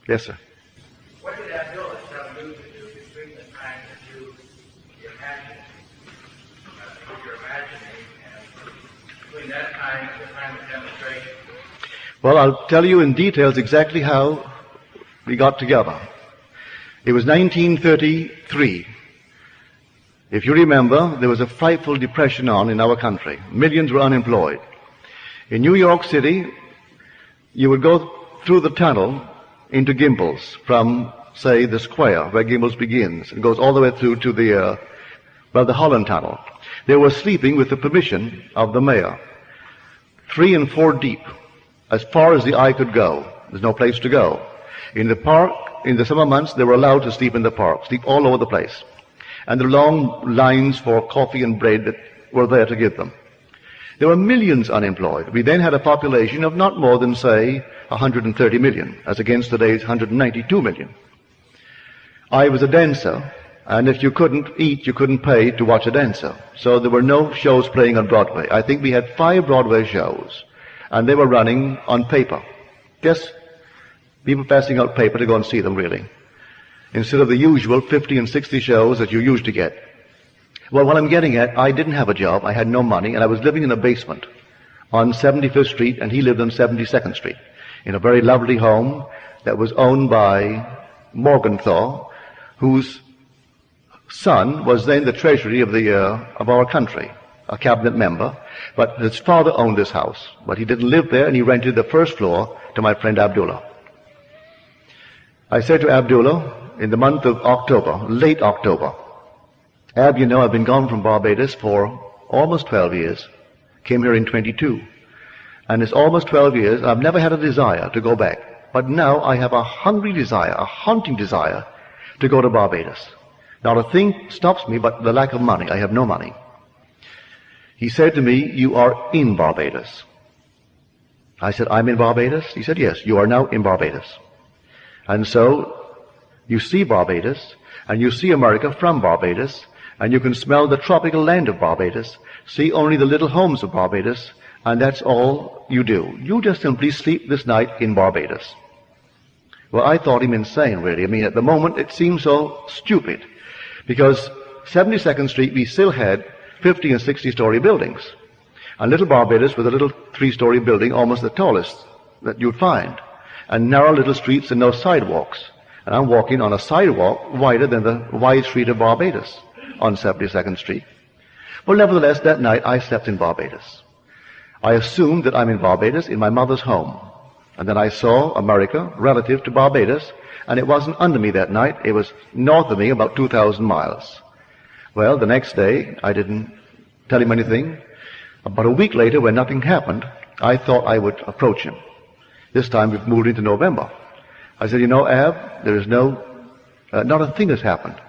Yes, sir. What did Abdullah tell you to do between the time that you imagine, what you're imagining, and between that time and the time of demonstration? Well, I'll tell you in details exactly how we got together. It was 1933. If you remember, there was a frightful depression on in our country. Millions were unemployed. In New York City, you would go through the tunnel into Gimbels from, say, the square where Gimbels begins. It goes all the way through to the Holland Tunnel. They were sleeping with the permission of the mayor, 3 and 4 deep, as far as the eye could go. There's no place to go. In the park, in the summer months, they were allowed to sleep in the park, sleep all over the place. And the long lines for coffee and bread that were there to give them. There were millions unemployed. We then had a population of not more than, say, 130 million, as against today's 192 million. I was a dancer, and if you couldn't eat, you couldn't pay to watch a dancer. So there were no shows playing on Broadway. I think we had 5 Broadway shows, and they were running on paper. Yes, people passing out paper to go and see them, really, instead of the usual 50 and 60 shows that you used to get. Well, what I'm getting at, I didn't have a job, I had no money, and I was living in a basement on 75th Street, and he lived on 72nd Street, in a very lovely home that was owned by Morgenthau, whose son was then the treasury of our country, a cabinet member, but his father owned this house, but he didn't live there, and he rented the first floor to my friend Abdullah. I said to Abdullah in the month of October, late October, Ab, you know, I've been gone from Barbados for almost 12 years. Came here in 22. And it's almost 12 years. I've never had a desire to go back. But now I have a hungry desire, a haunting desire to go to Barbados. Not a thing stops me but the lack of money. I have no money. He said to me, you are in Barbados. I said, I'm in Barbados? He said, yes, you are now in Barbados. And so you see Barbados, and you see America from Barbados, and you can smell the tropical land of Barbados, see only the little homes of Barbados, and that's all you do. You just simply sleep this night in Barbados. Well, I thought him insane, really. I mean, at the moment, it seemed so stupid, because 72nd Street, we still had 50 and 60-story buildings. And little Barbados was a little 3-story building, almost the tallest that you'd find, and narrow little streets and no sidewalks. And I'm walking on a sidewalk wider than the wide street of Barbados on 72nd Street. Well, nevertheless, that night I slept in Barbados. I assumed that I'm in Barbados in my mother's home. And then I saw America relative to Barbados, and it wasn't under me that night. It was north of me, about 2,000 miles. Well, the next day, I didn't tell him anything. About a week later, when nothing happened, I thought I would approach him. This time we've moved into November. I said, you know, Ab, there is not a thing has happened.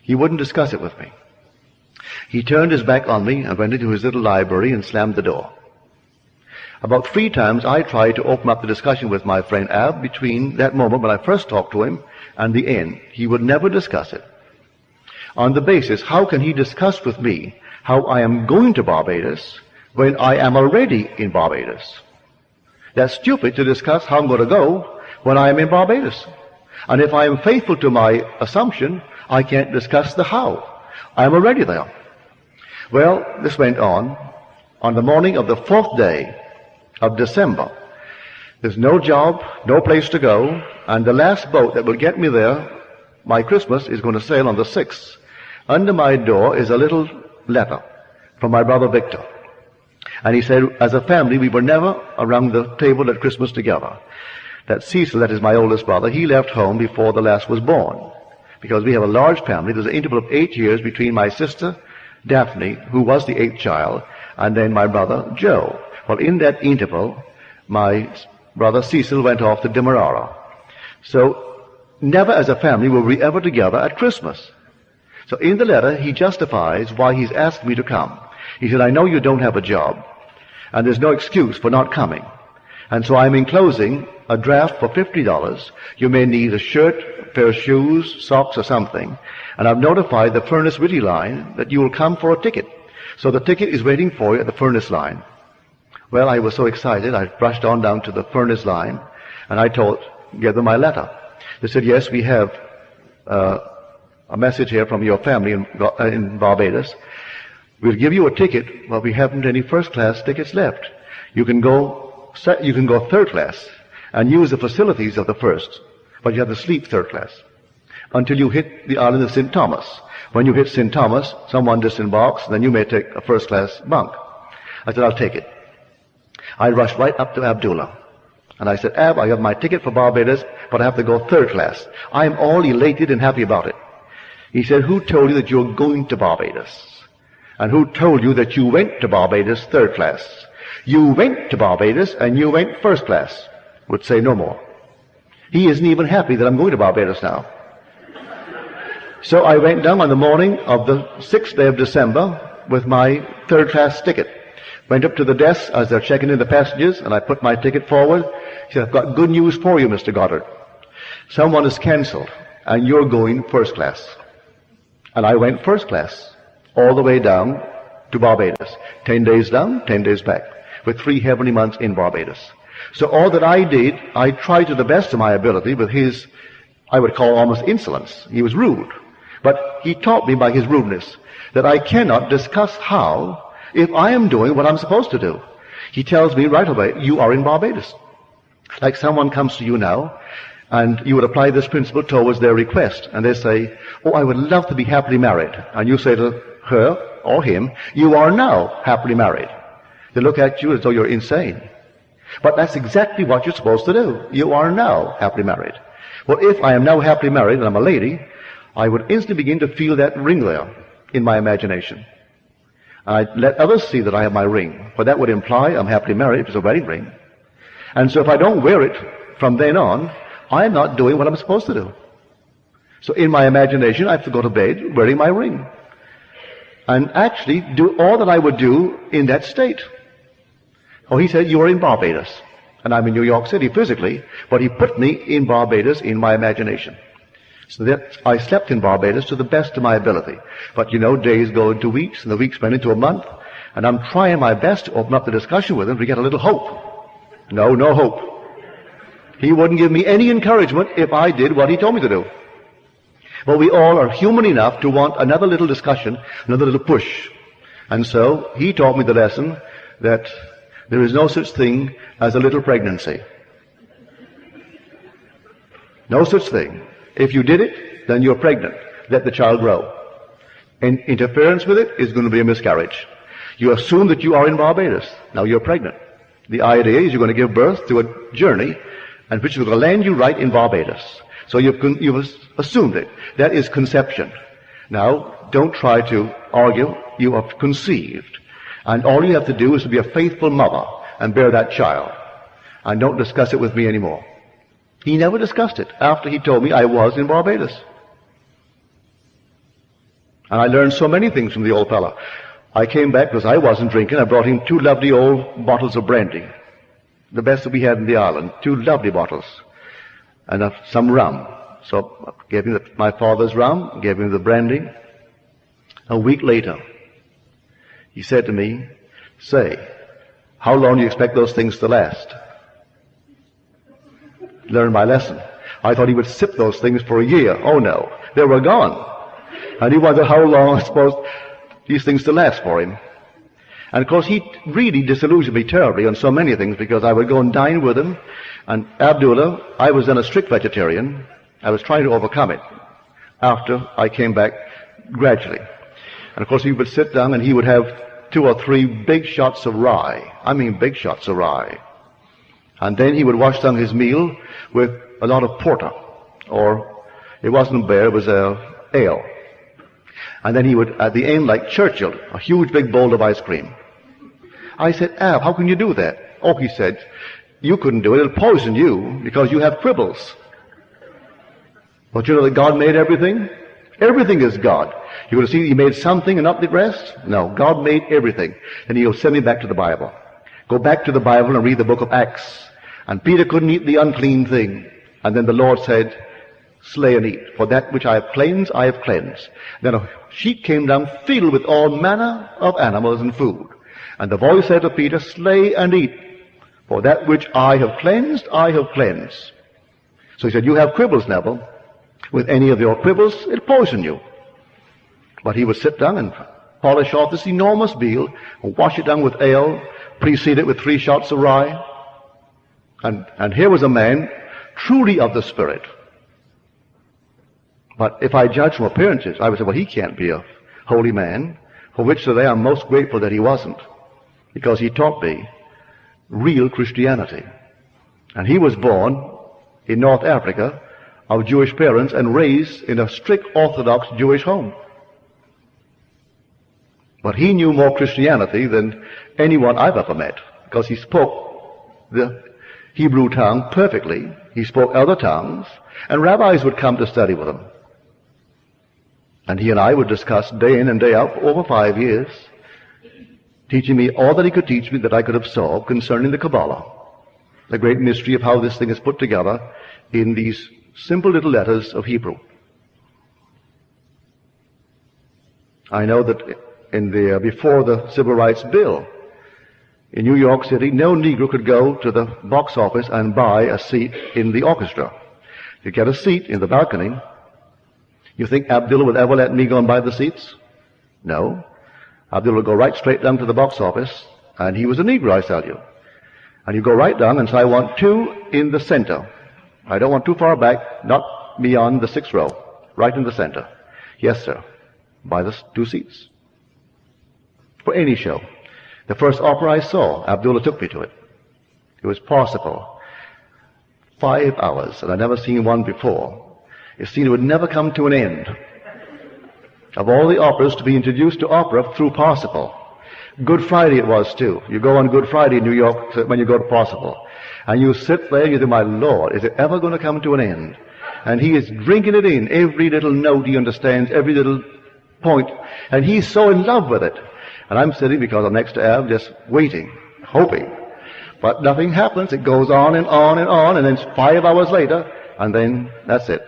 He wouldn't discuss it with me. He turned his back on me and went into his little library and slammed the door. About 3 times I tried to open up the discussion with my friend Ab between that moment when I first talked to him and the end. He would never discuss it. On the basis, how can he discuss with me how I am going to Barbados when I am already in Barbados? That's stupid to discuss how I'm going to go when I am in Barbados. And if I am faithful to my assumption, I can't discuss the how. I am already there. Well, this went on. On the morning of the 4th day of December, there's no job, no place to go, and the last boat that will get me there, my Christmas, is going to sail on the 6th. Under my door is a little letter from my brother Victor. And he said, as a family, we were never around the table at Christmas together. That Cecil, that is my oldest brother, he left home before the last was born. Because we have a large family, there's an interval of 8 years between my sister, Daphne, who was the 8th child, and then my brother, Joe. Well, in that interval, my brother Cecil went off to Demerara. So, never as a family were we ever together at Christmas. So in the letter, he justifies why he's asked me to come. He said, I know you don't have a job, and there's no excuse for not coming. And so I'm enclosing a draft for $50. You may need a shirt, a pair of shoes, socks, or something. And I've notified the Furnace Whitty line that you will come for a ticket. So the ticket is waiting for you at the Furnace line. Well, I was so excited, I rushed on down to the Furnace line, and I thought, gave them my letter. They said, yes, we have a message here from your family in Barbados. We'll give you a ticket, but we haven't any first-class tickets left. You can go third class and use the facilities of the first, but you have to sleep third class until you hit the island of St. Thomas. When you hit St. Thomas, someone disembarks, then you may take a first-class bunk. I said, I'll take it. I rushed right up to Abdullah. And I said, Ab, I have my ticket for Barbados, but I have to go third class. I am all elated and happy about it. He said, who told you that you're going to Barbados? And who told you that you went to Barbados third class? You went to Barbados and you went first class. Would say no more. He isn't even happy that I'm going to Barbados now. So I went down on the morning of the 6th day of December with my third class ticket. Went up to the desk as they're checking in the passengers, and I put my ticket forward. He said, I've got good news for you, Mr. Goddard. Someone has cancelled, and you're going first class. And I went first class, all the way down to Barbados. 10 days down, 10 days back, with 3 heavenly months in Barbados. So all that I did, I tried to the best of my ability with his, I would call almost insolence. He was rude. But he taught me by his rudeness that I cannot discuss how if I am doing what I'm supposed to do. He tells me right away, you are in Barbados. Like someone comes to you now, and you would apply this principle towards their request, and they say, oh, I would love to be happily married. And you say to her or him, you are now happily married. They look at you as though you're insane. But that's exactly what you're supposed to do. You are now happily married. Well, if I am now happily married and I'm a lady, I would instantly begin to feel that ring there in my imagination. I let others see that I have my ring, for that would imply I'm happily married if it's a wedding ring. And so if I don't wear it from then on, I'm not doing what I'm supposed to do. So in my imagination, I have to go to bed wearing my ring. And actually do all that I would do in that state. Oh, he said, you are in Barbados. And I'm in New York City physically, but he put me in Barbados in my imagination. So that I slept in Barbados to the best of my ability. But you know, days go into weeks, and the weeks went into a month, and I'm trying my best to open up the discussion with him to get a little hope. No hope. He wouldn't give me any encouragement if I did what he told me to do. But we all are human enough to want another little discussion, another little push. And so he taught me the lesson that there is no such thing as a little pregnancy. No such thing. If you did it, then you're pregnant. Let the child grow. And interference with it is going to be a miscarriage. You assume that you are in Barbados. Now you're pregnant. The idea is you're going to give birth to a journey and which is going to land you right in Barbados. So you've assumed it. That is conception. Now, don't try to argue. You have conceived. And all you have to do is to be a faithful mother and bear that child. And don't discuss it with me anymore. He never discussed it after he told me I was in Barbados. And I learned so many things from the old fellow. I came back because I wasn't drinking. I brought him 2 lovely old bottles of brandy. The best that we had in the island. 2 lovely bottles. And some rum. So I gave him my father's rum, gave him the brandy. A week later, he said to me, say, how long do you expect those things to last? Learned my lesson. I thought he would sip those things for a year. Oh no, they were gone. And he wondered how long I supposed these things to last for him. And of course he really disillusioned me terribly on so many things because I would go and dine with him. And Abdullah, I was then a strict vegetarian. I was trying to overcome it after I came back gradually. And of course he would sit down and he would have 2 or 3 big shots of rye. I mean big shots of rye. And then he would wash down his meal with a lot of porter. Or it wasn't beer, it was ale. And then he would, at the end, like Churchill, a huge big bowl of ice cream. I said, Ab, how can you do that? Oh, he said, you couldn't do it. It'll poison you because you have quibbles. But you know that God made everything? Everything is God. You're going to see he made something and not the rest? No, God made everything. And he'll send me back to the Bible. Go back to the Bible and read the book of Acts. And Peter couldn't eat the unclean thing. And then the Lord said, slay and eat. For that which I have cleansed, I have cleansed. Then a sheet came down filled with all manner of animals and food. And the voice said to Peter, slay and eat. For that which I have cleansed, I have cleansed. So he said, you have quibbles, Neville. With any of your quibbles, it'll poison you. But he would sit down and polish off this enormous meal, and wash it down with ale, precede it with 3 shots of rye. And here was a man truly of the Spirit. But if I judge from appearances, I would say, well, he can't be a holy man, for which today I'm most grateful that he wasn't, because he taught me real Christianity. And he was born in North Africa of Jewish parents and raised in a strict Orthodox Jewish home. But he knew more Christianity than anyone I've ever met, because he spoke the Hebrew tongue perfectly. He spoke other tongues, and rabbis would come to study with him. And he and I would discuss day in and day out for over 5 years, teaching me all that he could teach me that I could absorb concerning the Kabbalah, the great mystery of how this thing is put together in these simple little letters of Hebrew. I know that before the Civil Rights Bill, in New York City, no Negro could go to the box office and buy a seat in the orchestra. To get a seat in the balcony, you think Abdullah would ever let me go and buy the seats? No. Abdullah would go right straight down to the box office, and he was a Negro, I tell you. And you go right down and say, I want 2 in the center. I don't want too far back, not beyond the 6th row, right in the center. Yes, sir. Buy the 2 seats. For any show. The first opera I saw, Abdullah took me to it. It was Parsifal. 5 hours, and I'd never seen one before. It seemed it would never come to an end. Of all the operas to be introduced to opera through Parsifal. Good Friday it was too. You go on Good Friday in New York when you go to Parsifal. And you sit there and you think, my Lord, is it ever going to come to an end? And he is drinking it in. Every little note he understands, every little point. And he's so in love with it. And I'm sitting, because I'm next to Ab, just waiting, hoping. But nothing happens. It goes on and on and on, and then 5 hours later, and then that's it.